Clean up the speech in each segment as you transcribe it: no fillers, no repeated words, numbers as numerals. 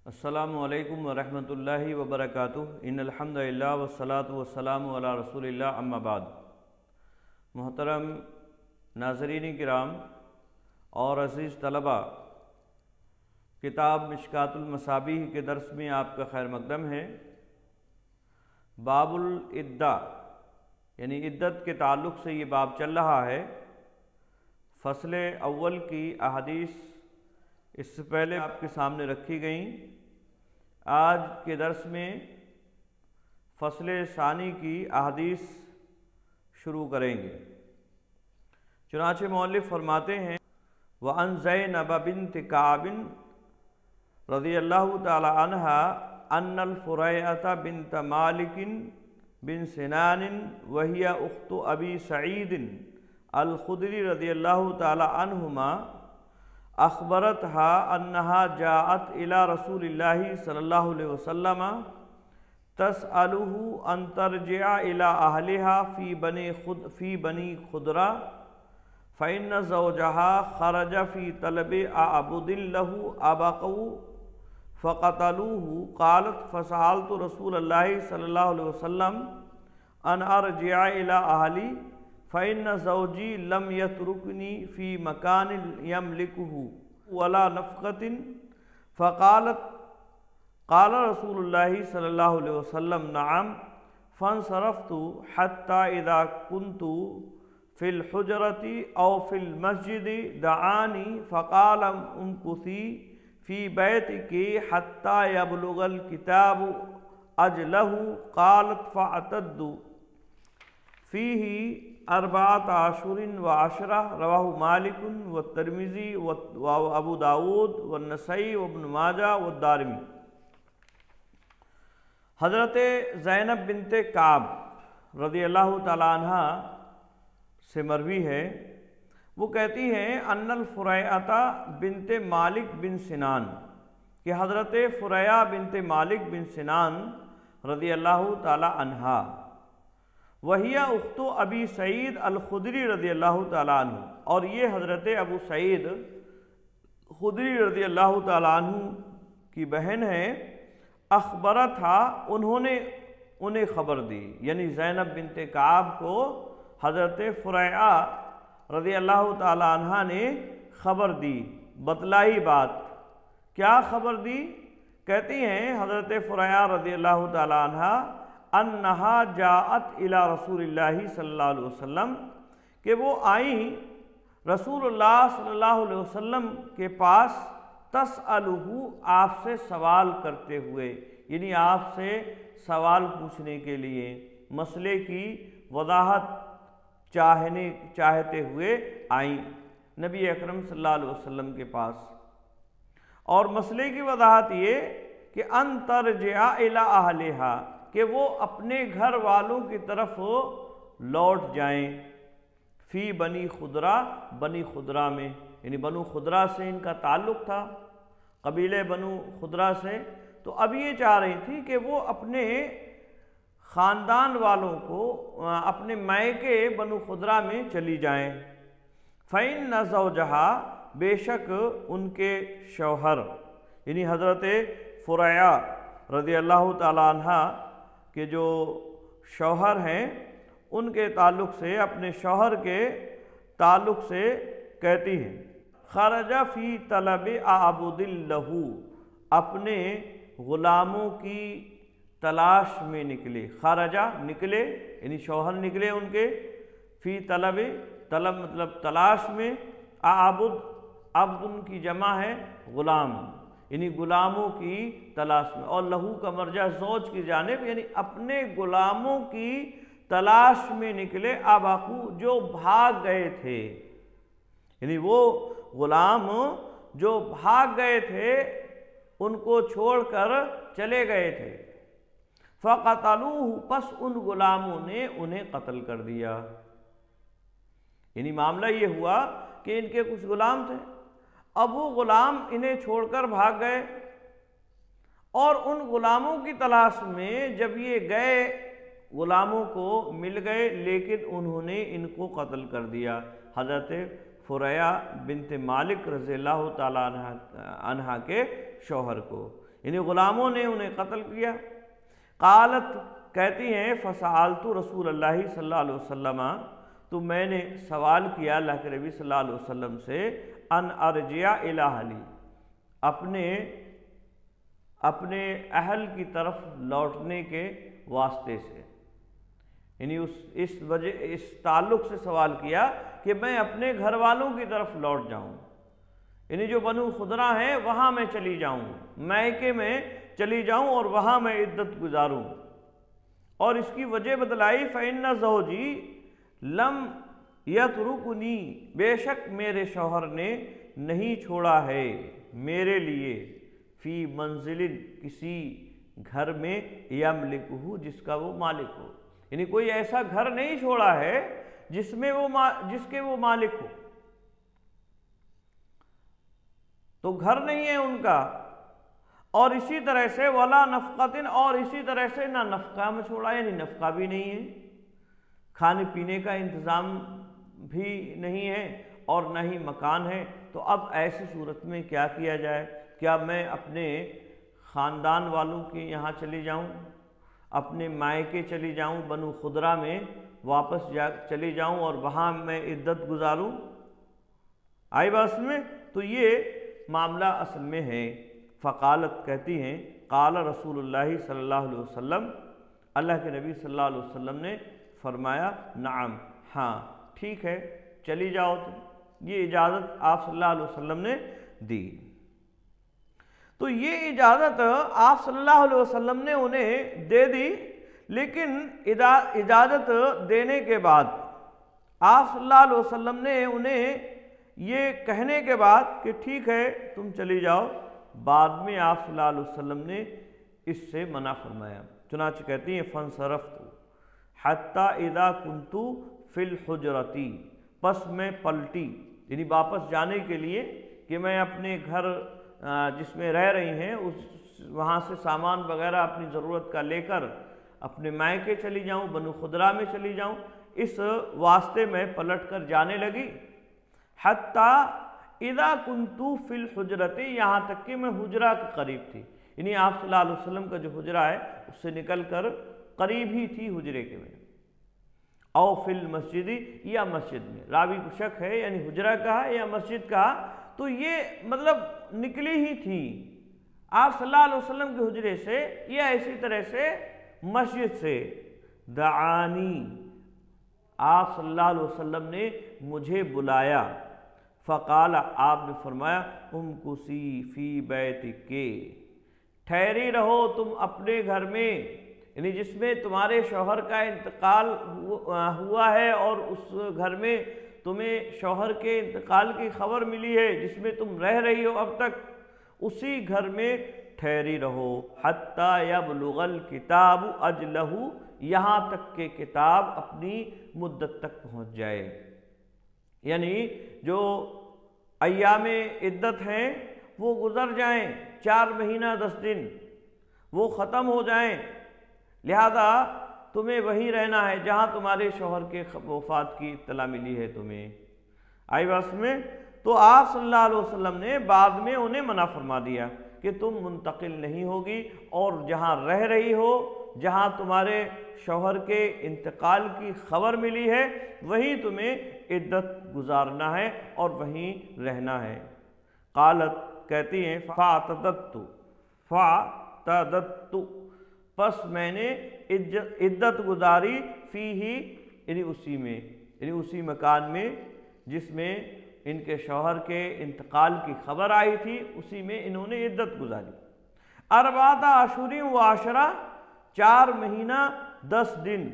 السلام علیکم ورحمۃ اللہ وبرکاتہ۔ ان الحمدللہ والصلاۃ والسلام علی رسول اللہ، اما بعد۔ محترم ناظرین کرام اور عزیز طلباء، کتاب مشکات المصابیح کے درس میں آپ کا خیر مقدم ہے۔ باب العدہ یعنی عدت کے تعلق سے یہ باب چل رہا ہے۔ فصل اول کی احادیث اس سے پہلے آپ کے سامنے رکھی گئیں۔ آج کے درس میں فصل ثانی کی احادیث شروع کریں گے۔ چنانچہ مؤلف فرماتے ہیں وَعَنْ زَيْنَبَ بِنْتِ كَعْبٍ رضی اللہ تعالی عنہا ان الفریعۃ بنت مالک بن سنان وہی اخت ابی سعید الخدری رضی اللہ تعالی عنہما اخبرتها انها جاءت الى رسول اللہ صلی اللہ علیہ وسلم تسألہ ان ترجع الى اہلها فی بنی خدرہ فإن زوجها خرج في طلب عبد له أبقوا فقتلوه قالت فسألت رسول الله صلى الله عليه وسلم أن أرجع إلى أهلي فإن زوجي لم يتركني في مكان يملكه ولا نفقة فقالت قال رسول الله صلى الله عليه وسلم نعم فانصرفت حتى إذا كنت في الحجرة أو في المسجد دعاني فقال امكثي في بيتك حتى يبلغ الكتاب أجله قالت فاعتدت فيه 14 و10 رواہ مالک والترمذی وابو داود والنسائی وابن ماجہ والدارمی۔ حضرت زینب بنت کعب رضی اللہ تعالی عنہ سے مروی ہے، وہ کہتی ہیں ان الفریعۃ بنت مالک بن سنان، کہ حضرت فریعہ بنت مالک بن سنان رضی اللہ تعالی عنہا وہی اخت ابی سعید الخدری رضی اللہ تعالی عنہ، اور یہ حضرت ابو سعید خدری رضی اللہ تعالی عنہ کی بہن ہے۔ اخبرتھا انہوں نے انہیں خبر دی، یعنی زینب بنت کعب کو حضرت فریعہ رضی اللہ تعالی عنہ نے خبر دی، بتلائی بات۔ کیا خبر دی؟ کہتی ہیں حضرت فریعہ رضی اللہ تعالی عنہ انہا جاءت الى رسول اللہ صلی اللہ علیہ وسلم، کہ وہ آئیں رسول اللہ صلی اللہ علیہ وسلم کے پاس تسألہ آپ سے سوال کرتے ہوئے، یعنی آپ سے سوال پوچھنے کے لیے، مسئلے کی وضاحت چاہتے ہوئے آئیں نبی اکرم صلی اللہ علیہ وسلم کے پاس۔ اور مسئلے کی وضاحت یہ کہ ان ترجع الی اہلہا، کہ وہ اپنے گھر والوں کی طرف لوٹ جائیں، فی بنی خدرہ، بنی خدرہ میں، یعنی بنو خدرہ سے ان کا تعلق تھا، قبیلے بنو خدرہ سے، تو اب یہ چاہ رہی تھی کہ وہ اپنے خاندان والوں کو اپنے مائکے بنو خدرہ میں چلی جائیں۔ فإن زوجها، بے شک ان کے شوہر، یعنی حضرت فریعہ رضی اللہ تعالی عنہ کہ جو شوہر ہیں، ان کے تعلق سے، اپنے شوہر کے تعلق سے کہتی ہیں خرج فی طلب عبد لہ، اپنے غلاموں کی تلاش میں نکلے، خرجہ نکلے، یعنی شوہر نکلے ان کے، فی طلب، طلب مطلب تلاش میں، عبد، عبد ان کی جمع ہے غلام، یعنی غلاموں کی تلاش میں، اور لہو کا مرجع زوج کی جانب، یعنی اپنے غلاموں کی تلاش میں نکلے، ابقوا جو بھاگ گئے تھے، یعنی وہ غلام جو بھاگ گئے تھے ان کو چھوڑ کر چلے گئے تھے۔ فقتلوہ، پس ان غلاموں نے انہیں قتل کر دیا۔ یعنی معاملہ یہ ہوا کہ ان کے کچھ غلام تھے، اب وہ غلام انہیں چھوڑ کر بھاگ گئے، اور ان غلاموں کی تلاش میں جب یہ گئے، غلاموں کو مل گئے، لیکن انہوں نے ان کو قتل کر دیا، حضرت فریعہ بنت مالک رضی اللہ تعالی عنہ کے شوہر کو۔ یعنی غلاموں نے انہیں قتل کیا۔ قالت کہتی ہیں فسألت رسول اللہ صلی اللہ علیہ وسلم، تو میں نے سوال کیا اللہ کے نبی صلی اللہ علیہ وسلم سے، ان ارجع الی اہلی، اپنے اہل کی طرف لوٹنے کے واسطے سے، یعنی اس تعلق سے سوال کیا کہ میں اپنے گھر والوں کی طرف لوٹ جاؤں، یعنی جو بنو خدرہ ہیں وہاں میں چلی جاؤں، میکے میں چلی جاؤں اور وہاں میں عدت گزاروں۔ اور اس کی وجہ بتلائی فإن زوجی لم یترکنی، بے شک میرے شوہر نے نہیں چھوڑا ہے میرے لیے، فی منزل، کسی گھر میں، یملکہ، جس کا وہ مالک ہو، یعنی کوئی ایسا گھر نہیں چھوڑا ہے جس کے وہ مالک ہو، تو گھر نہیں ہے ان کا۔ اور اسی طرح سے ولا نفقۃ، اور اسی طرح سے نہ نفقہ میں چھوڑا، یعنی نفقہ بھی نہیں ہے، کھانے پینے کا انتظام بھی نہیں ہے اور نہ ہی مکان ہے۔ تو اب ایسی صورت میں کیا کیا جائے؟ کیا میں اپنے خاندان والوں کے یہاں چلی جاؤں، اپنے مائکے چلی جاؤں، بنو خدرہ میں واپس چلی جاؤں اور وہاں میں عدت گزاروں؟ آئی بات میں؟ تو یہ معاملہ اصل میں ہے۔ فقالت کہتی ہیں قال رسول اللہ صلی اللہ علیہ وسلم، اللہ کے نبی صلی اللہ علیہ وسلم نے فرمایا نعم، ہاں ٹھیک ہے چلی جاؤ تم۔ یہ اجازت آپ صلی اللہ علیہ وسلم نے دی۔ تو یہ اجازت آپ صلی اللہ علیہ وسلم نے انہیں دے دی، لیکن اجازت دینے کے بعد آپ صلی اللہ علیہ وسلم نے انہیں یہ کہنے کے بعد کہ ٹھیک ہے تم چلی جاؤ، بعد میں آپ صلی اللہ علیہ وسلم نے اس سے منع فرمایا۔ چنانچہ کہتی ہیں فانصرفت حتی اذا کنت فی الحجرۃ، پس میں پلٹی، یعنی واپس جانے کے لیے کہ میں اپنے گھر جس میں رہ رہی ہیں وہاں سے سامان وغیرہ اپنی ضرورت کا لے کر اپنے مائکے چلی جاؤں، بنو خدرہ میں چلی جاؤں، اس واسطے میں پلٹ کر جانے لگی۔ حتی اذا کنت فی الحجرۃ، یہاں تک کہ میں حجرہ کے قریب تھی، یعنی آپ صلی اللہ علیہ وسلم کا جو حجرہ ہے اس سے نکل کر قریب ہی تھی حجرے کے میں، او فی المسجد، یا مسجد میں، راوی کو شک ہے یعنی حجرہ کہا یا مسجد کہا، تو یہ مطلب نکلی ہی تھی آپ صلی اللہ علیہ وسلم کے حجرے سے یا اسی طرح سے مسجد سے۔ دعانی، آپ صلی اللہ علیہ وسلم نے مجھے بلایا، فقال، آپ نے فرمایا امکسی فی بیتک، ٹھہری رہو تم اپنے گھر میں، یعنی جس میں تمہارے شوہر کا انتقال ہوا ہے اور اس گھر میں تمہیں شوہر کے انتقال کی خبر ملی ہے، جس میں تم رہ رہی ہو اب تک، اسی گھر میں ٹھہری رہو، حتی یبلغ الکتاب اجلہ، یہاں تک کہ کتاب اپنی مدت تک پہنچ جائے، یعنی جو ایام عدت ہیں وہ گزر جائیں، 4 مہینہ 10 دن وہ ختم ہو جائیں، لہذا تمہیں وہیں رہنا ہے جہاں تمہارے شوہر کے وفات کی اطلاع ملی ہے تمہیں۔ آئی بات میں؟ تو آپ صلی اللہ علیہ وسلم نے بعد میں انہیں منع فرما دیا کہ تم منتقل نہیں ہوگی، اور جہاں رہ رہی ہو، جہاں تمہارے شوہر کے انتقال کی خبر ملی ہے وہیں تمہیں عدت گزارنا ہے اور وہیں رہنا ہے۔ قالت کہتی ہیں فاعتدت، پس میں نے عدت گزاری فیہ، یعنی اسی میں، یعنی اسی مکان میں جس میں ان کے شوہر کے انتقال کی خبر آئی تھی، اسی میں انہوں نے عدت گزاری۔ 4 اشہر و عشرہ، 4 مہینہ 10 دن،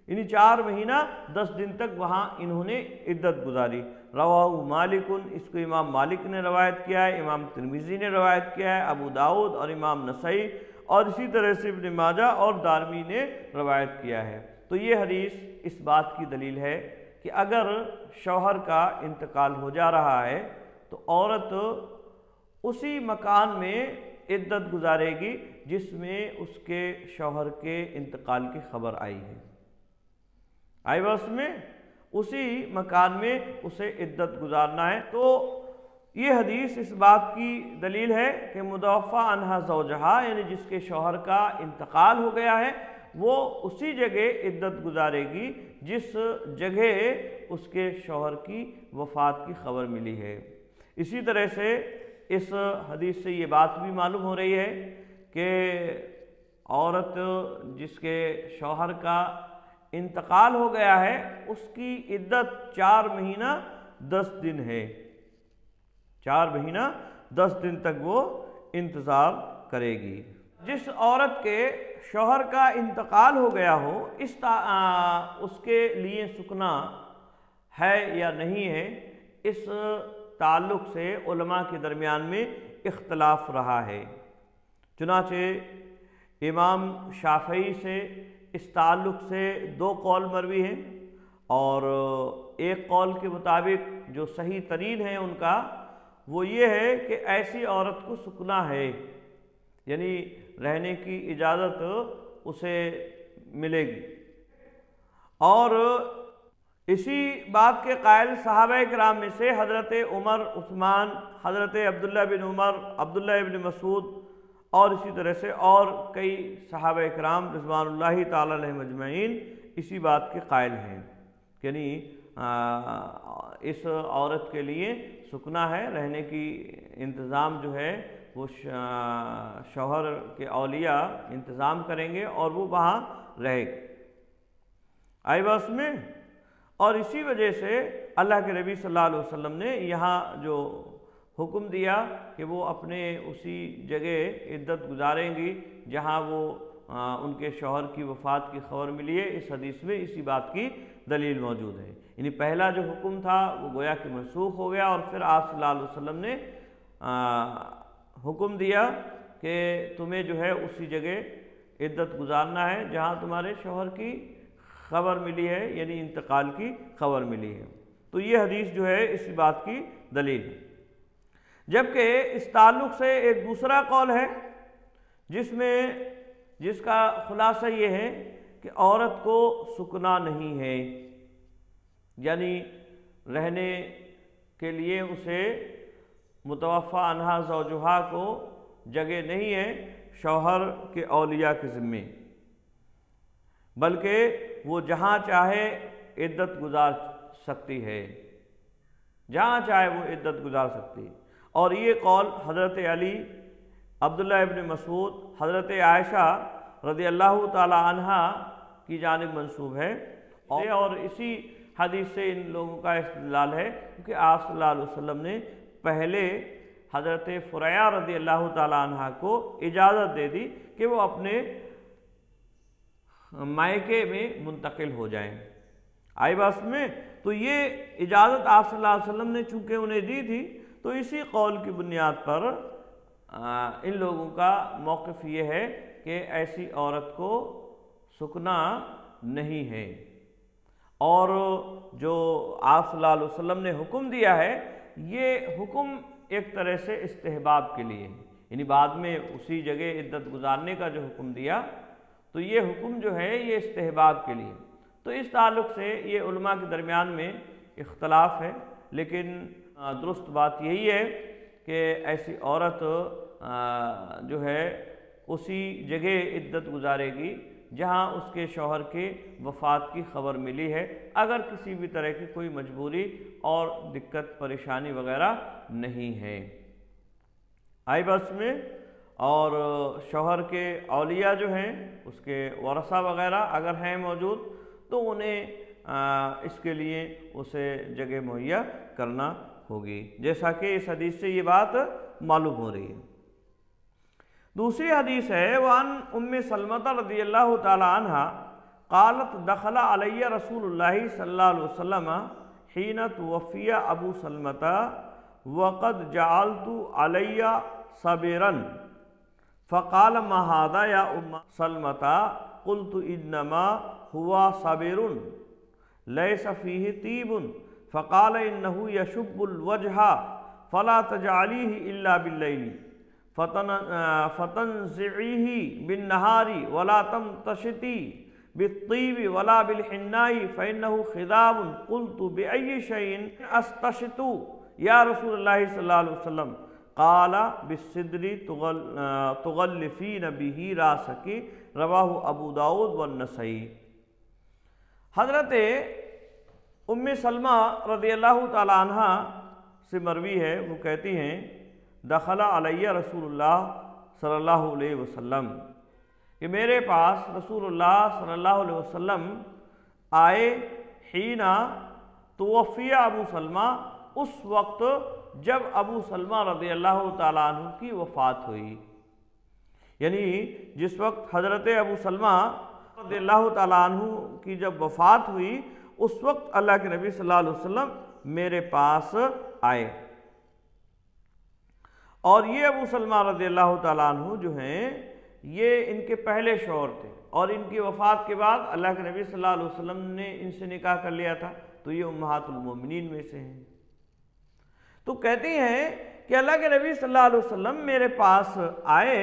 یعنی 4 مہینہ 10 دن تک وہاں انہوں نے عدت گزاری۔ رواہ مالک، اس کو امام مالک نے روایت کیا ہے، امام ترمذی نے روایت کیا ہے، ابو داؤد اور امام نسائی، اور اسی طرح سے ابن ماجہ اور دارمی نے روایت کیا ہے۔ تو یہ حدیث اس بات کی دلیل ہے کہ اگر شوہر کا انتقال ہو جا رہا ہے تو عورت اسی مکان میں عدت گزارے گی جس میں اس کے شوہر کے انتقال کی خبر آئی ہے۔ آئی بس میں اسی مکان میں اسے عدت گزارنا ہے۔ تو یہ حدیث اس بات کی دلیل ہے کہ متوفی عنہا زوجہا، یعنی جس کے شوہر کا انتقال ہو گیا ہے، وہ اسی جگہ عدت گزارے گی جس جگہ اس کے شوہر کی وفات کی خبر ملی ہے۔ اسی طرح سے اس حدیث سے یہ بات بھی معلوم ہو رہی ہے کہ عورت جس کے شوہر کا انتقال ہو گیا ہے اس کی عدت 4 مہینہ 10 دن ہے، 4 مہینہ 10 دن تک وہ انتظار کرے گی۔ جس عورت کے شوہر کا انتقال ہو گیا ہو اس کے لیے سکنا ہے یا نہیں ہے، اس تعلق سے علماء کے درمیان میں اختلاف رہا ہے۔ چنانچہ امام شافعی سے اس تعلق سے 2 قول مروی ہیں، اور ایک قول کے مطابق جو صحیح ترین ہے ان کا وہ یہ ہے کہ ایسی عورت کو سکنا ہے، یعنی رہنے کی اجازت اسے ملے گی۔ اور اسی بات کے قائل صحابہ کرام میں سے حضرت عمر، عثمان، حضرت عبداللہ بن عمر، عبداللہ بن مسعود اور اسی طرح سے اور کئی صحابہ کرام رضوان اللہ تعالی علیہم اجمعین اسی بات کے قائل ہیں، یعنی اس عورت کے لیے سکنا ہے، رہنے کی انتظام جو ہے وہ شوہر کے اولیاء انتظام کریں گے اور وہ وہاں رہے گی۔ آئی بس میں، اور اسی وجہ سے اللہ کے نبی صلی اللہ علیہ وسلم نے یہاں جو حکم دیا کہ وہ اپنے اسی جگہ عدت گزاریں گی جہاں وہ ان کے شوہر کی وفات کی خبر ملی ہے، اس حدیث میں اسی بات کی دلیل موجود ہے۔ یعنی پہلا جو حکم تھا وہ گویا کہ منسوخ ہو گیا، اور پھر آپ صلی اللہ علیہ وسلم نے حکم دیا کہ تمہیں جو ہے اسی جگہ عدت گزارنا ہے جہاں تمہارے شوہر کی خبر ملی ہے، یعنی انتقال کی خبر ملی ہے۔ تو یہ حدیث جو ہے اسی بات کی دلیل ہے۔ جبکہ اس تعلق سے ایک دوسرا قول ہے جس کا خلاصہ یہ ہے کہ عورت کو سکنا نہیں ہے، یعنی رہنے کے لیے اسے متوفی عنہا زوجہا کو جگہ نہیں ہے شوہر کے اولیاء کے ذمے، بلکہ وہ جہاں چاہے عدت گزار سکتی ہے، جہاں چاہے وہ عدت گزار سکتی ہے۔ اور یہ قول حضرت علی، عبداللہ ابن مسعود، حضرت عائشہ رضی اللہ تعالی عنہا کی جانب منسوب ہے، اور اسی حدیث سے ان لوگوں کا استدلال ہے کیونکہ آپ صلی اللہ علیہ وسلم نے پہلے حضرت فریا رضی اللہ تعالی عنہا کو اجازت دے دی کہ وہ اپنے مائکے میں منتقل ہو جائیں۔ آئی بات میں، تو یہ اجازت آپ صلی اللہ علیہ وسلم نے چونکہ انہیں دی تھی، تو اسی قول کی بنیاد پر ان لوگوں کا موقف یہ ہے کہ ایسی عورت کو سکنا نہیں ہے، اور جو آپ صلی اللہ علیہ وسلم نے حکم دیا ہے یہ حکم ایک طرح سے استحباب کے لیے، یعنی بعد میں اسی جگہ عدت گزارنے کا جو حکم دیا تو یہ حکم جو ہے یہ استحباب کے لیے۔ تو اس تعلق سے یہ علماء کے درمیان میں اختلاف ہے، لیکن درست بات یہی ہے کہ ایسی عورت جو ہے اسی جگہ عدت گزارے گی جہاں اس کے شوہر کے وفات کی خبر ملی ہے، اگر کسی بھی طرح کی کوئی مجبوری اور دقت پریشانی وغیرہ نہیں ہے۔ آئی بس میں، اور شوہر کے اولیاء جو ہیں اس کے ورثہ وغیرہ اگر ہیں موجود تو انہیں اس کے لیے اسے جگہ مہیا کرنا ہوگی، جیسا کہ اس حدیث سے یہ بات معلوم ہو رہی ہے۔ دوسری حدیث ہے، وَعَنْ أُمِّ سَلْمَةَ رضی اللہ تعالی عنہ قالت دخل علی رسول اللہ صلی اللہ علیہ وسلم حین توفی ابو سلمة وقد جعلت علی صبرا فقال ما هذا یا ام سلمة قلت انما هو صبر ليس فيه طيب فقال انه يشب الوجه فلا تجعليه الا بالليل فتنزعيه بالنهار ولا تمتشطي بالطيب ولا بالحناء فإنه خضاب قلت بأي شيء أستشط یا رسول اللہ صلی اللہ علیہ وسلم قال بالصدر تغلفین بہ راسک، رواہ ابو داؤد والنسائی۔ حضرت ام سلمہ رضی اللہ تعالی عنہ سے مروی ہے، وہ کہتی ہیں دخل علیہ رسول اللہ صلی اللہ علیہ وسلم، کہ میرے پاس رسول اللہ صلی اللہ علیہ وسلم آئے حینا توفی ابو سلمہ، اس وقت جب ابو سلمہ رضی اللہ تعالیٰ عنہ کی وفات ہوئی، یعنی جس وقت حضرت ابو سلمہ رضی اللہ تعالیٰ عنہ کی جب وفات ہوئی اس وقت اللہ کے نبی صلی اللہ علیہ وسلم میرے پاس آئے۔ اور یہ ابو سلمہ رضی اللہ تعالیٰ عنہ جو ہیں یہ ان کے پہلے شوہر تھے، اور ان کی وفات کے بعد اللہ کے نبی صلی اللہ علیہ وسلم نے ان سے نکاح کر لیا تھا، تو یہ امہات المومنین میں سے ہیں۔ تو کہتی ہیں کہ اللہ کے نبی صلی اللہ علیہ وسلم میرے پاس آئے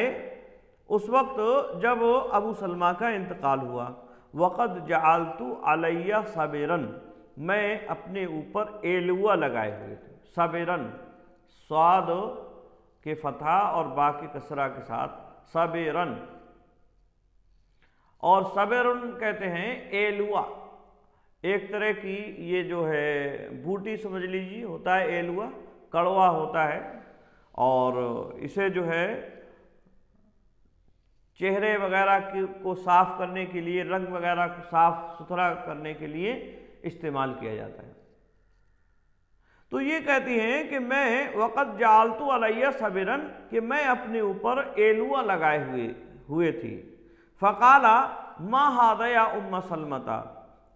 اس وقت جب ابو سلمہ کا انتقال ہوا، وقد جعلت علیہ صابرن، میں اپنے اوپر ایلوا لگائے ہوئے تھے، صابرن، صاد کے فتحہ اور با کے کسرہ کے ساتھ صابرن، اور صابرن کہتے ہیں ایلوا، ایک طرح کی یہ جو ہے بوٹی سمجھ لیجیے، ہوتا ہے ایلوا، کڑوا ہوتا ہے، اور اسے جو ہے چہرے وغیرہ کو صاف کرنے کے لیے، رنگ وغیرہ کو صاف ستھرا کرنے کے لیے استعمال کیا جاتا ہے۔ تو یہ کہتی ہیں کہ میں وقت جعلت علیہ صبرن، کہ میں اپنے اوپر ایلوا لگائے ہوئے تھی۔ فقال ما ھذا یا ام سلمہ،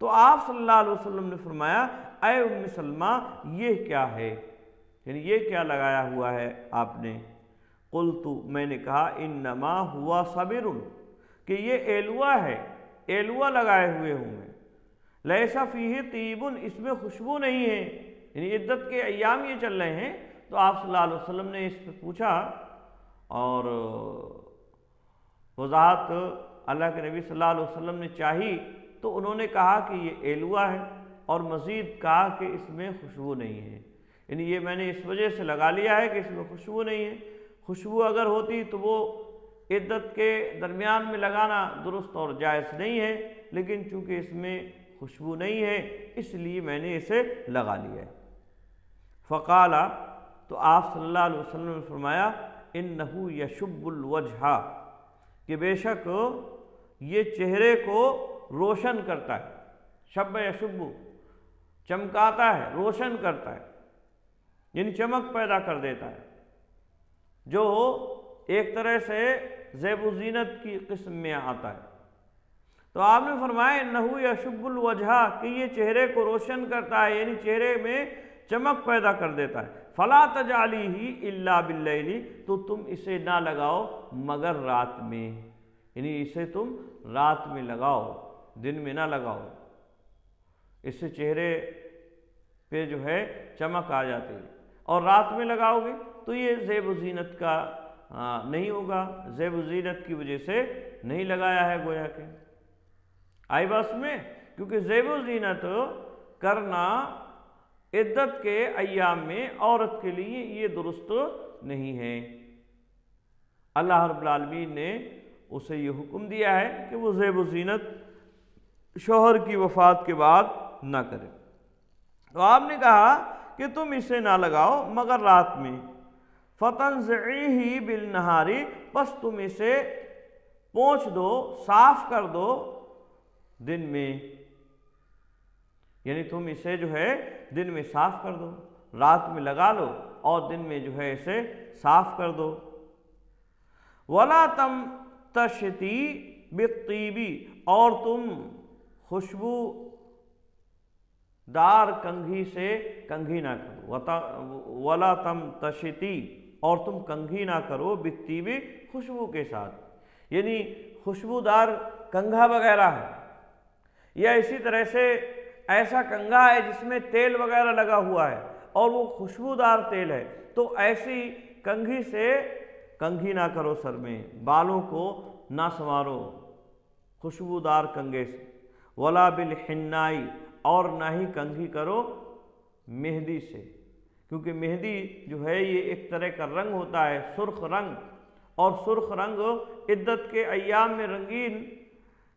تو آپ صلی اللہ علیہ وسلم نے فرمایا اے ام سلمہ یہ کیا ہے، یعنی یہ کیا لگایا ہوا ہے آپ نے؟ قلت، میں نے کہا انما ہوا صبر، کہ یہ ایلوا ہے، ایلوا لگائے ہوئے ہوں میں، لیس فیہ طیب، اس میں خوشبو نہیں ہے، یعنی عدت کے ایام یہ چل رہے ہیں۔ تو آپ صلی اللہ علیہ وسلم نے اس پہ پوچھا اور وضاحت اللہ کے نبی صلی اللہ علیہ وسلم نے چاہی، تو انہوں نے کہا کہ یہ ایلوا ہے، اور مزید کہا کہ اس میں خوشبو نہیں ہے، یعنی یہ میں نے اس وجہ سے لگا لیا ہے کہ اس میں خوشبو نہیں ہے۔ خوشبو اگر ہوتی تو وہ عدت کے درمیان میں لگانا درست اور جائز نہیں ہے، لیکن چونکہ اس میں خوشبو نہیں ہے اس لیے میں نے اسے لگا لیا ہے۔ فقال، تو آپ صلی اللہ علیہ وسلم نے فرمایا انہ یشب الوجہ، کہ بے شک یہ چہرے کو روشن کرتا ہے، شب یشب، چمکاتا ہے، روشن کرتا ہے، یعنی چمک پیدا کر دیتا ہے، جو ایک طرح سے زیب و زینت کی قسم میں آتا ہے۔ تو آپ نے فرمایا انہ یشب الوجہ، کہ یہ چہرے کو روشن کرتا ہے، یعنی چہرے میں چمک پیدا کر دیتا ہے۔ فلا تجعلیہ الا باللیل، تو تم اسے نہ لگاؤ مگر رات میں، یعنی اسے تم رات میں لگاؤ، دن میں نہ لگاؤ، اس سے چہرے پہ جو ہے چمک آ جاتی ہے، اور رات میں لگاؤ گے تو یہ زیب و زینت کا نہیں ہوگا، زیب و زینت کی وجہ سے نہیں لگایا ہے گویا کہ۔ آئی بات میں، کیونکہ زیب و زینت کرنا عدت کے ایام میں عورت کے لیے یہ درست نہیں ہے۔ اللہ رب العالمین نے اسے یہ حکم دیا ہے کہ وہ زیب و زینت شوہر کی وفات کے بعد نہ کرے۔ تو آپ نے کہا کہ تم اسے نہ لگاؤ مگر رات میں، فَتَنْزِعِيهِ بِالنَّهَارِ، پس تم اسے پونچھ دو، صاف کر دو دن میں، یعنی تم اسے جو ہے دن میں صاف کر دو، رات میں لگا لو اور دن میں جو ہے اسے صاف کر دو۔ وَلَا تَمْتَشِطِي بِالطِّيبِ، اور تم خوشبو دار کنگھی سے کنگھی نہ کرو، وَلَا تَمْتَشِطِي، اور تم کنگھی نہ کرو بالطِّيبِ، خوشبو کے ساتھ، یعنی خوشبودار کنگھا وغیرہ ہے، یا اسی طرح سے ایسا کنگھا ہے جس میں تیل وغیرہ لگا ہوا ہے اور وہ خوشبودار تیل ہے، تو ایسی کنگھی سے کنگھی نہ کرو، سر میں بالوں کو نہ سنوارو خوشبودار کنگھے سے۔ ولا بالحنائی، اور نہ ہی کنگھی کرو مہندی سے، کیونکہ مہندی جو ہے یہ ایک طرح کا رنگ ہوتا ہے، سرخ رنگ، اور سرخ رنگ عدت کے ایام میں رنگین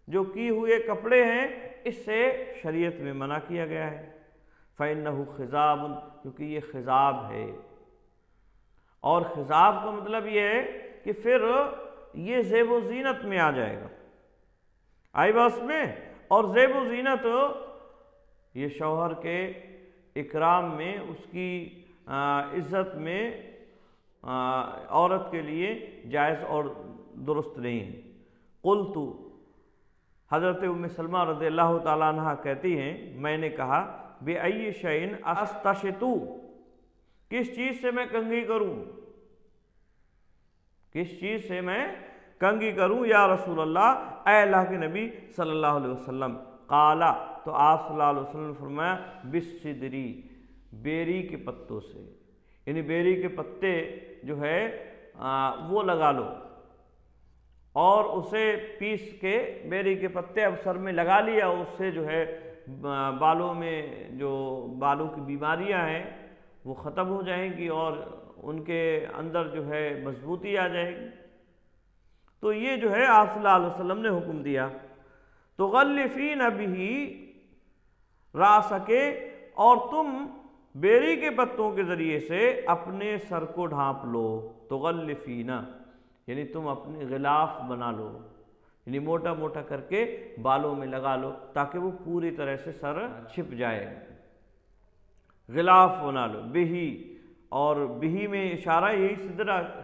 جو کی ہوئے کپڑے ہیں اس سے شریعت میں منع کیا گیا ہے۔ فَإِنَّهُ خِضَابٌ، کیونکہ یہ خضاب ہے، اور خضاب کا مطلب یہ ہے کہ پھر یہ زیب و زینت میں آ جائے گا، آئی بس میں، اور زیب و زینت یہ شوہر کے اکرام میں، اس کی عزت میں عورت کے لیے جائز اور درست نہیں ہے۔ قلت، حضرت ام سلمہ رضی اللہ تعالیٰ عنہ کہتی ہیں میں نے کہا بِأَيِّ شَيْءٍ أَسْتَشِطُ، کس چیز سے میں کنگھی کروں، کس چیز سے میں کنگھی کروں یا رسول اللہ، اے اللہ کے نبی صلی اللہ علیہ وسلم؟ قال، تو آپ صلی اللہ علیہ وسلم نے فرمایا بالصدری، بیری کے پتوں سے، یعنی بیری کے پتے جو ہے وہ لگا لو، اور اسے پیس کے بیری کے پتے اب سر میں لگا لیا، اس سے جو ہے بالوں میں جو بالوں کی بیماریاں ہیں وہ ختم ہو جائیں گی اور ان کے اندر جو ہے مضبوطی آ جائے گی۔ تو یہ جو ہے آپ صلی اللہ علیہ وسلم نے حکم دیا۔ تغلفین بہ راسک، اور تم بیری کے پتوں کے ذریعے سے اپنے سر کو ڈھانپ لو، تغلفین یعنی تم اپنے غلاف بنا لو، یعنی موٹا موٹا کر کے بالوں میں لگا لو تاکہ وہ پوری طرح سے سر چھپ جائے، غلاف بنا لو۔ بہی، اور بہی میں اشارہ یہی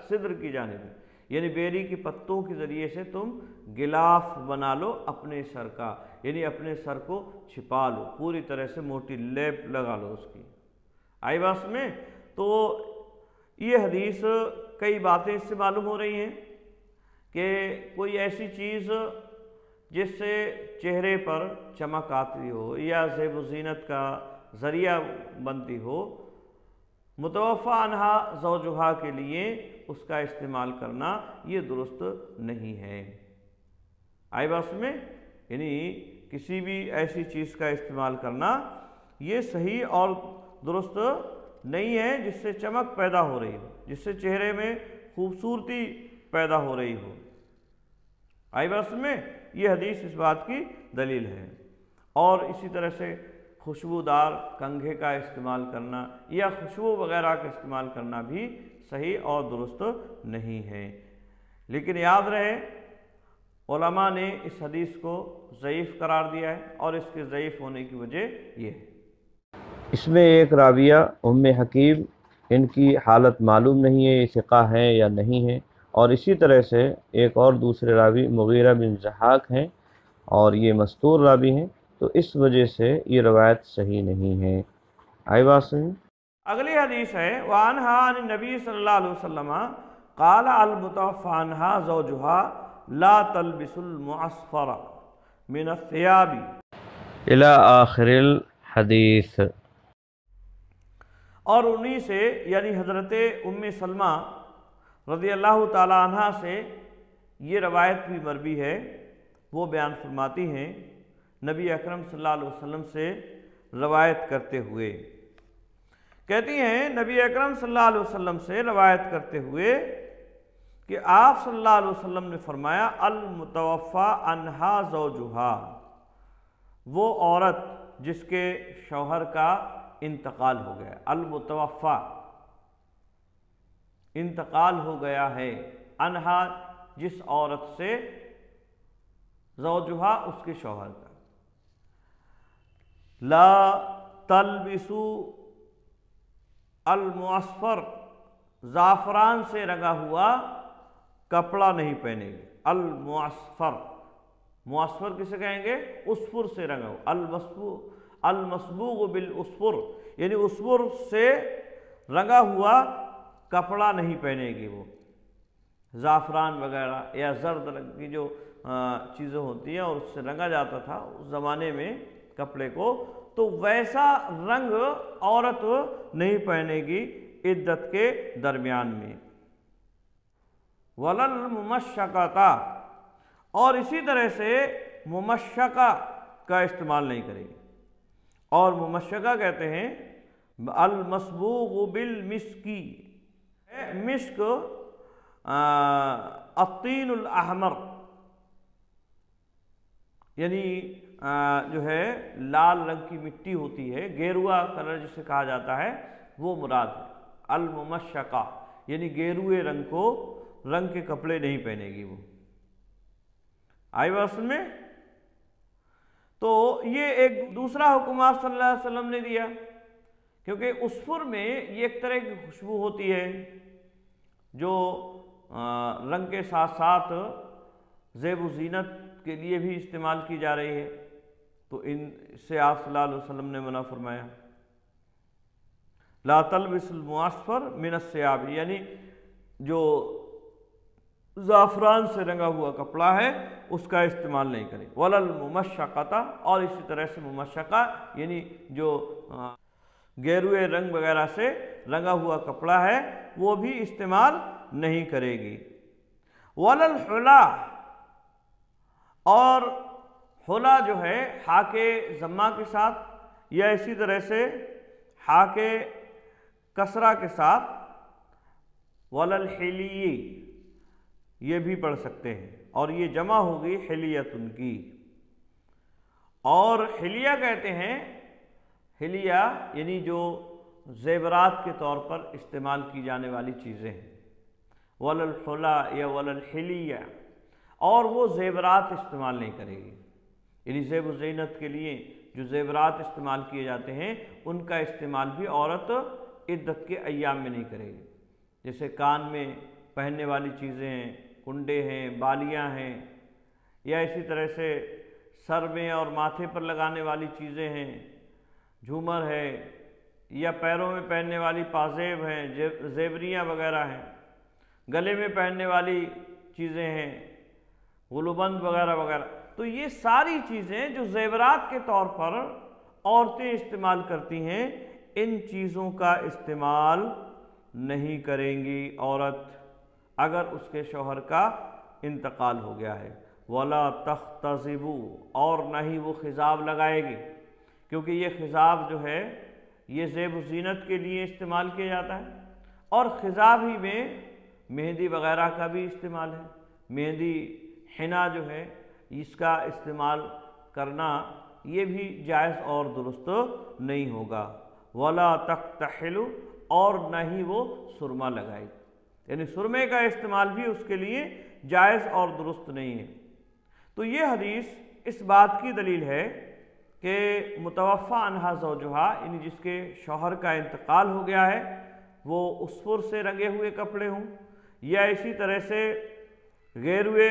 صدر کی جانب ہے، یعنی بیری کے پتوں کے ذریعے سے تم غلاف بنا لو اپنے سر کا، یعنی اپنے سر کو چھپا لو، پوری طرح سے موٹی لیپ لگا لو اس کی، آئی بات میں۔ تو یہ حدیث کئی باتیں اس سے معلوم ہو رہی ہیں کہ کوئی ایسی چیز جس سے چہرے پر چمک آتی ہو یا زیب و زینت کا ذریعہ بنتی ہو، متوفی عنہا زوجہا کے لیے اس کا استعمال کرنا یہ درست نہیں ہے، آئی بات میں، یعنی کسی بھی ایسی چیز کا استعمال کرنا یہ صحیح اور درست نہیں ہے جس سے چمک پیدا ہو رہی ہو، جس سے چہرے میں خوبصورتی پیدا ہو رہی ہو، آئی بات میں۔ یہ حدیث اس بات کی دلیل ہے۔ اور اسی طرح سے خوشبودار کنگھے کا استعمال کرنا یا خوشبو وغیرہ کا استعمال کرنا بھی صحیح اور درست نہیں ہے۔ لیکن یاد رہے علماء نے اس حدیث کو ضعیف قرار دیا ہے، اور اس کے ضعیف ہونے کی وجہ یہ ہے، اس میں ایک راویہ ام حکیم، ان کی حالت معلوم نہیں ہے یہ ثقہ ہیں یا نہیں ہے، اور اسی طرح سے ایک اور دوسرے راوی مغیرہ بن ضحاک ہیں اور یہ مستور راوی ہیں، تو اس وجہ سے یہ روایت صحیح نہیں ہے، آئی بات سمجھ۔ اگلی حدیث ہے وعنہا عن النبی صلی اللہ علیہ وسلم قال المتوفی عنہا زوجہا لا تلبس المعصفر من الثياب الی آخر الحدیث۔ اور انہی سے یعنی حضرت ام سلمہ رضی اللہ تعالیٰ عنہ سے یہ روایت بھی مروی ہے، وہ بیان فرماتی ہیں نبی اکرم صلی اللہ علیہ وسلم سے روایت کرتے ہوئے، کہتی ہیں نبی اکرم صلی اللہ علیہ وسلم سے روایت کرتے ہوئے کہ آپ صلی اللہ علیہ وسلم نے فرمایا المتوفی عنہا زوجہا، وہ عورت جس کے شوہر کا انتقال ہو گیا، المتوفی انتقال ہو گیا ہے، عنہا جس عورت سے، زوجہا اس کے شوہر کا، لا تلبسو المعصفر زعفران سے رنگا ہوا کپڑا نہیں پہنے گے، المعصفر، معصفر کسے کہیں گے؟ اسفر سے رنگا ہوا، المصبوغ بالاسفر یعنی اسفر سے رنگا ہوا کپڑا نہیں پہنے گی، وہ زعفران وغیرہ یا زرد رنگ کی جو چیزیں ہوتی ہیں اور اس سے رنگا جاتا تھا اس زمانے میں کپڑے کو، تو ویسا رنگ عورت نہیں پہنے گی عدت کے درمیان میں۔ وَلَا الْمُمَشَّقَةَ، اور اسی طرح سے ممشقہ کا استعمال نہیں کرے گی، اور ممشقہ کہتے ہیں المصبوغ بالمسکی، مسک الطین الاحمر، یعنی جو ہے لال رنگ کی مٹی ہوتی ہے، گیروا کلر جسے کہا جاتا ہے، وہ مراد ہے۔ الممشقہ یعنی گیروئے رنگ کے کپڑے نہیں پہنے گی وہ۔ آئی بات سن میں؟ تو یہ ایک دوسرا حکم آپ صلی اللہ علیہ وسلم نے دیا، کیونکہ عصفر میں یہ ایک طرح کی خوشبو ہوتی ہے جو رنگ کے ساتھ ساتھ زیب و زینت کے لیے بھی استعمال کی جا رہی ہے، تو ان سے آپ صلی اللہ علیہ وسلم نے منع فرمایا۔ لا تلبس المعصفر من الثياب، یعنی جو زعفران سے رنگا ہوا کپڑا ہے اس کا استعمال نہیں کریں۔ ولا الممشقۃ، اور اسی طرح سے ممشقہ یعنی جو گیروئے رنگ وغیرہ سے رنگا ہوا کپڑا ہے وہ بھی استعمال نہیں کرے گی۔ ولا الحلا، اور حلا جو ہے ہا کے ضمہ کے ساتھ یا اسی طرح سے ہا کے کسرہ کے ساتھ، ولا الحلی یہ بھی پڑھ سکتے ہیں، اور یہ جمع ہوگی حلیتن کی۔ اور حلیہ کہتے ہیں، حلیہ یعنی جو زیورات کے طور پر استعمال کی جانے والی چیزیں ہیں، ولا الحلا یا ولا الحلیہ، اور وہ زیورات استعمال نہیں کرے گی، یعنی زیب و زینت کے لیے جو زیورات استعمال کیے جاتے ہیں ان کا استعمال بھی عورت عدت کے ایام میں نہیں کرے گی، جیسے کان میں پہننے والی چیزیں ہیں، کنڈے ہیں، بالیاں ہیں، یا اسی طرح سے سر میں اور ماتھے پر لگانے والی چیزیں ہیں، جھومر ہے، یا پیروں میں پہننے والی پازیب ہیں، زیوریاں وغیرہ ہیں، گلے میں پہننے والی چیزیں ہیں، گلوبند وغیرہ وغیرہ۔ تو یہ ساری چیزیں جو زیورات کے طور پر عورتیں استعمال کرتی ہیں، ان چیزوں کا استعمال نہیں کریں گی عورت اگر اس کے شوہر کا انتقال ہو گیا ہے۔ ولا تختضب، اور نہ ہی وہ خضاب لگائے گی، کیونکہ یہ خضاب جو ہے یہ زیب و زینت کے لیے استعمال کیا جاتا ہے، اور خضاب ہی میں مہندی وغیرہ کا بھی استعمال ہے۔ مہندی، حنا جو ہے اس کا استعمال کرنا یہ بھی جائز اور درست نہیں ہوگا۔ ولا تکتحل، اور نہ ہی وہ سرما لگائے، یعنی سرمے کا استعمال بھی اس کے لیے جائز اور درست نہیں ہے۔ تو یہ حدیث اس بات کی دلیل ہے کہ متوفی عنہا زوجہا، یعنی جس کے شوہر کا انتقال ہو گیا ہے، وہ عصفر سے رنگے ہوئے کپڑے ہوں یا اسی طرح سے گیروئے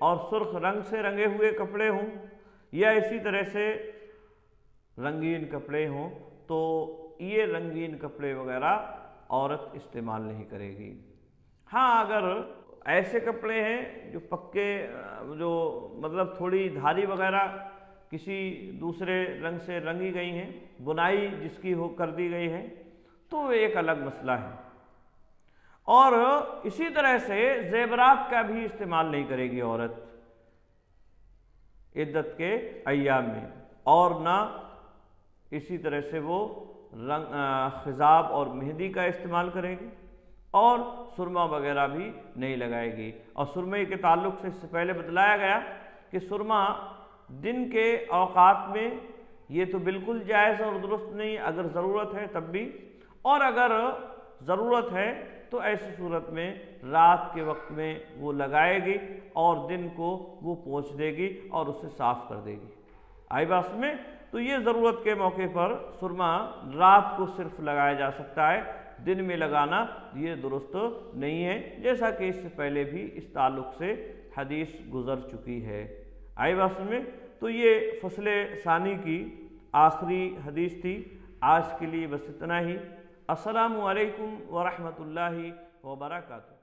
اور سرخ رنگ سے رنگے ہوئے کپڑے ہوں یا اسی طرح سے رنگین کپڑے ہوں، تو یہ رنگین کپڑے وغیرہ عورت استعمال نہیں کرے گی۔ ہاں اگر ایسے کپڑے ہیں جو پکے، جو مطلب تھوڑی دھاری وغیرہ کسی دوسرے رنگ سے رنگی گئی ہیں، بنائی جس کی ہو کر دی گئی ہے، تو وہ ایک الگ مسئلہ ہے۔ اور اسی طرح سے زیورات کا بھی استعمال نہیں کرے گی عورت عدت کے ایام میں، اور نہ اسی طرح سے وہ خضاب اور مہندی کا استعمال کرے گی، اور سرما وغیرہ بھی نہیں لگائے گی۔ اور سرمے کے تعلق سے اس سے پہلے بتلایا گیا کہ سرما دن کے اوقات میں یہ تو بالکل جائز اور درست نہیں، اگر ضرورت ہے تب بھی، اور اگر ضرورت ہے تو ایسی صورت میں رات کے وقت میں وہ لگائے گی اور دن کو وہ پوچھ دے گی اور اسے صاف کر دے گی۔ آئی بات میں؟ تو یہ ضرورت کے موقع پر سرما رات کو صرف لگایا جا سکتا ہے، دن میں لگانا یہ درست نہیں ہے، جیسا کہ اس سے پہلے بھی اس تعلق سے حدیث گزر چکی ہے۔ آئی بات میں؟ تو یہ فصل ثانی کی آخری حدیث تھی۔ آج کے لیے بس اتنا ہی۔ السلام علیکم ورحمۃ اللہ وبرکاتہ۔